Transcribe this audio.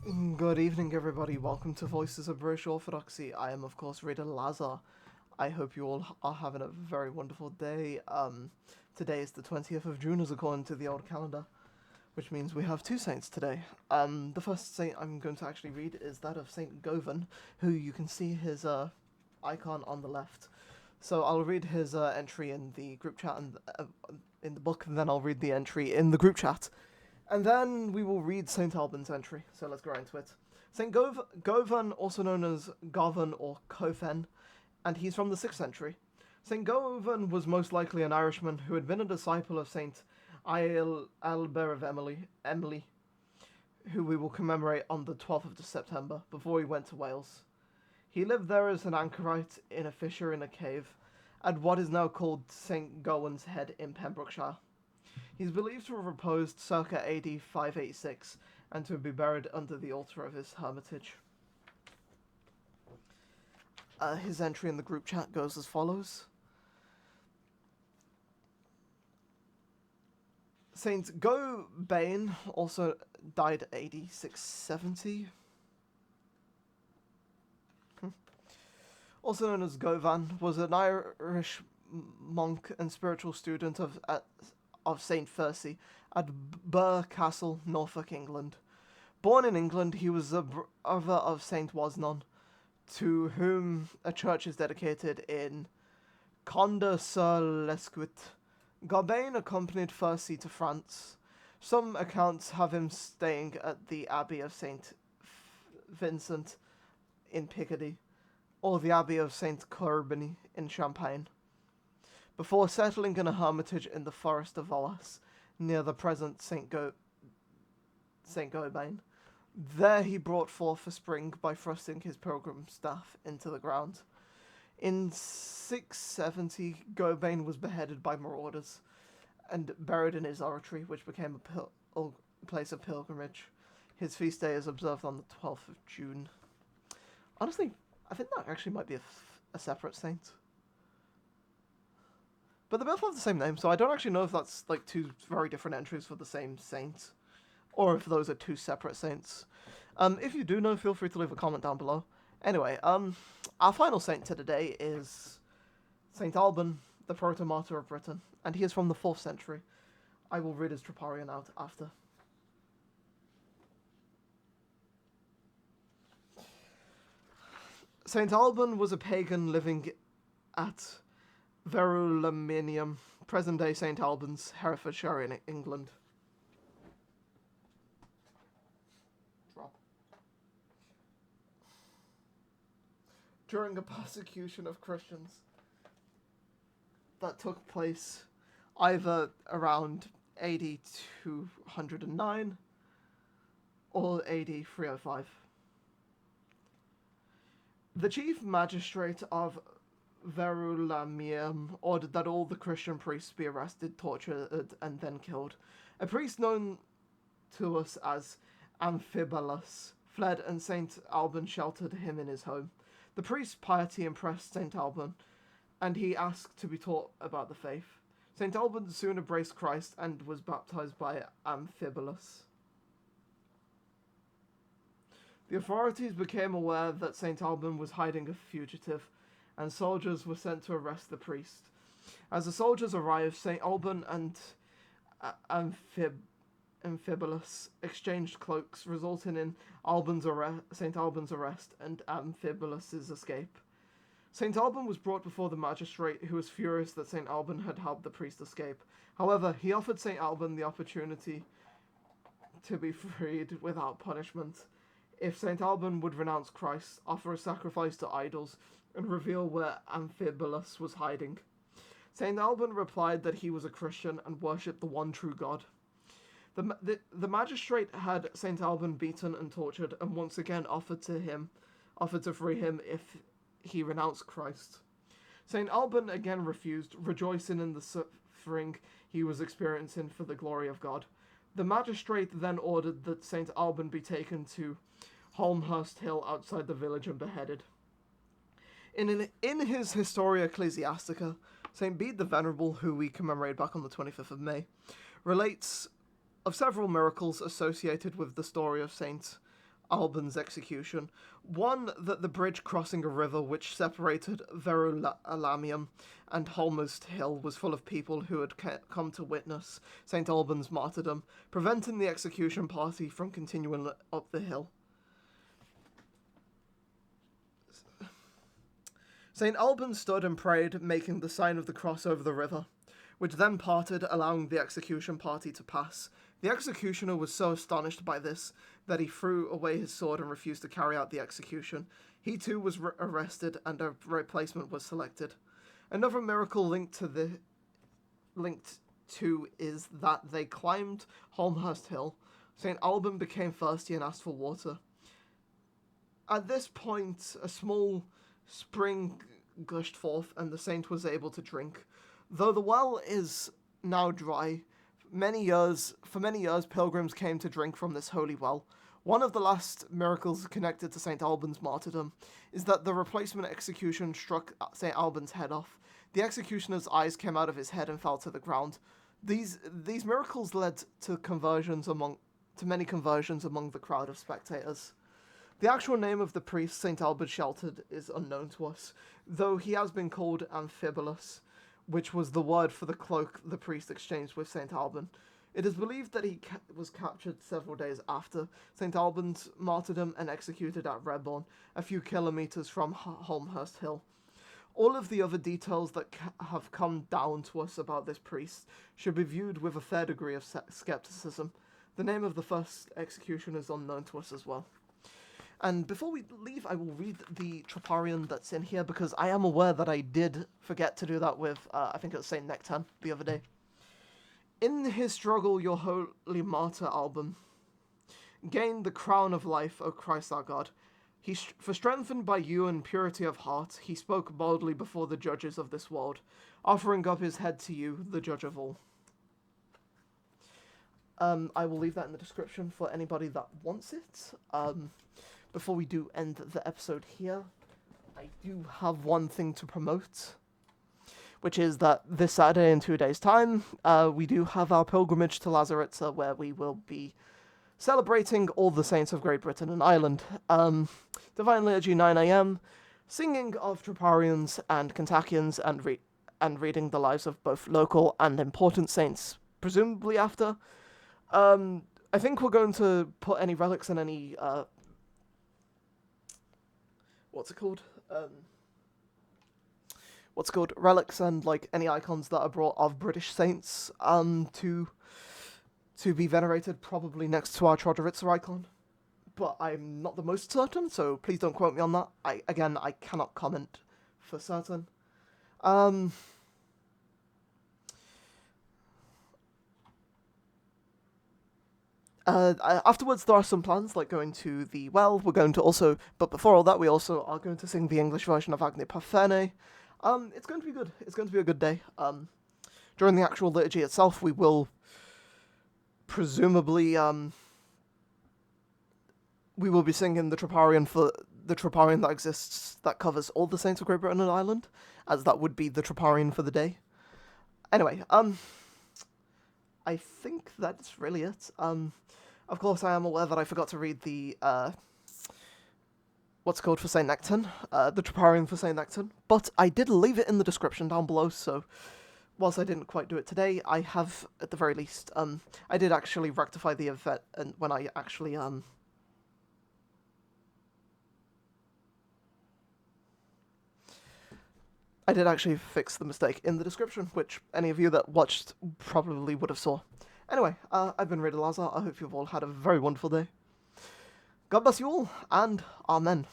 Good evening, everybody. Welcome to Voices of British Orthodoxy. I am, of course, Rita Lazar. I hope you all are having a very wonderful day. Today is the 20th of June, as according to the old calendar, which means we have two saints today. The first saint I'm going to actually read is that of St Govan, who you can see his icon on the left. So I'll read his entry in the group chat and in the book, and then I'll read the entry in the group chat. And then we will read St Alban's entry, so let's go right into it. St Govan, also known as Govan or Kofen, and he's from the 6th century. St Govan was most likely an Irishman who had been a disciple of St Alban of Emily, who we will commemorate on the 12th of September, before he went to Wales. He lived there as an anchorite in a fissure in a cave, at what is now called St Gowan's Head in Pembrokeshire. He's believed to have reposed circa AD 586 and to be buried under the altar of his hermitage. His entry in the group chat goes as follows. Saint Govan also died AD 670. Also known as Govan, was an Irish monk and spiritual student of St Fursey at Burr Castle, Norfolk, England. Born in England, he was a brother of St Wasnon, to whom a church is dedicated in Condé-sur-l'Escaut. Govan accompanied Fursey to France. Some accounts have him staying at the Abbey of St Vincent in Picardy, or the Abbey of St Corbeny in Champagne, before settling in a hermitage in the forest of Vallas, near the present St Goban. There he brought forth a spring by thrusting his pilgrim staff into the ground. In 670, Goban was beheaded by marauders and buried in his oratory, which became a place of pilgrimage. His feast day is observed on the 12th of June. Honestly, I think that actually might be a separate saint. But they both have the same name, so I don't actually know if that's like two very different entries for the same saint, or if those are two separate saints. If you do know, feel free to leave a comment down below. Anyway, our final saint to today is St Alban, the proto-martyr of Britain, and he is from the 4th century. I will read his Troparion out after. St Alban was a pagan living at Verulamium, present-day St Albans, Herefordshire in England. Drop. During a persecution of Christians that took place either around AD 209 or AD 305. The chief magistrate of Verulamium ordered that all the Christian priests be arrested, tortured, and then killed. A priest known to us as Amphibolus fled, and St Alban sheltered him in his home. The priest's piety impressed St Alban, and he asked to be taught about the faith. St Alban soon embraced Christ and was baptized by Amphibolus. The authorities became aware that St Alban was hiding a fugitive, and soldiers were sent to arrest the priest. As the soldiers arrived, St. Alban and Amphibolus exchanged cloaks, resulting in St. Alban's arrest and Amphibolus's escape. St. Alban was brought before the magistrate, who was furious that St. Alban had helped the priest escape. However, he offered St. Alban the opportunity to be freed without punishment if St. Alban would renounce Christ, offer a sacrifice to idols, and reveal where Amphibolus was hiding. St. Alban replied that he was a Christian and worshipped the one true God. The magistrate had St. Alban beaten and tortured, and once again offered to free him if he renounced Christ. St. Alban again refused, rejoicing in the suffering he was experiencing for the glory of God. The magistrate then ordered that St. Alban be taken to Holmhurst Hill outside the village and beheaded. In his Historia Ecclesiastica, St. Bede the Venerable, who we commemorate back on the 25th of May, relates of several miracles associated with the story of St. Alban's execution. One, that the bridge crossing a river which separated Verulamium and Holmest Hill was full of people who had come to witness St Alban's martyrdom, preventing the execution party from continuing up the hill. St Alban stood and prayed, making the sign of the cross over the river, which then parted, allowing the execution party to pass. The executioner was so astonished by this that he threw away his sword and refused to carry out the execution. He too was arrested, and a replacement was selected. Another miracle linked to is that they climbed Holmhurst Hill. St Alban became thirsty and asked for water. At this point, a small spring gushed forth, and the saint was able to drink. Though the well is now dry, for many years pilgrims came to drink from this holy well. One of the last miracles connected to St Alban's martyrdom is that the replacement execution struck St Alban's head off. The executioner's eyes came out of his head and fell to the ground. These miracles led to many conversions among the crowd of spectators. The actual name of the priest St Alban sheltered is unknown to us, though he has been called Amphibulus, which was the word for the cloak the priest exchanged with St Alban. It is believed that he was captured several days after St Alban's martyrdom and executed at Redbourne, a few kilometres from Holmhurst Hill. All of the other details that have come down to us about this priest should be viewed with a fair degree of skepticism. The name of the first executioner is unknown to us as well. And before we leave, I will read the Troparion that's in here, because I am aware that I did forget to do that with, I think it was St Nectan the other day. In his struggle, your holy Martyr Alban gained the crown of life, O Christ our God. For strengthened by you in purity of heart, he spoke boldly before the judges of this world, offering up his head to you, the judge of all. I will leave that in the description for anybody that wants it. Before we do end the episode here, I do have one thing to promote, which is that this Saturday in 2 days' time, we do have our pilgrimage to Lazaritza, where we will be celebrating all the saints of Great Britain and Ireland. Divine Liturgy 9 a.m, singing of Troparions and Kontakions, and reading the lives of both local and important saints, presumably after. I think we're going to put any relics and any, relics and, like, any icons that are brought of British saints, to be venerated, probably next to our Trodorica icon. But I'm not the most certain, so please don't quote me on that. I cannot comment for certain. Afterwards, there are some plans, like going to the well. We're going to also, but before all that, we also are going to sing the English version of Agne Parfene. It's going to be good. It's going to be a good day. During the actual liturgy itself, we will presumably, we will be singing the Troparion for the Troparion that exists, that covers all the saints of Great Britain and Ireland, as that would be the Troparion for the day. Anyway, I think that's really it. Of course, I am aware that I forgot to read the, for St Nectan, the Troparion for St Nectan, but I did leave it in the description down below, so whilst I didn't quite do it today, I have, at the very least, I did actually rectify the event, and when I actually, I did actually fix the mistake in the description, which any of you that watched probably would have saw. Anyway, I've been Raider Lazar. I hope you've all had a very wonderful day. God bless you all, and Amen.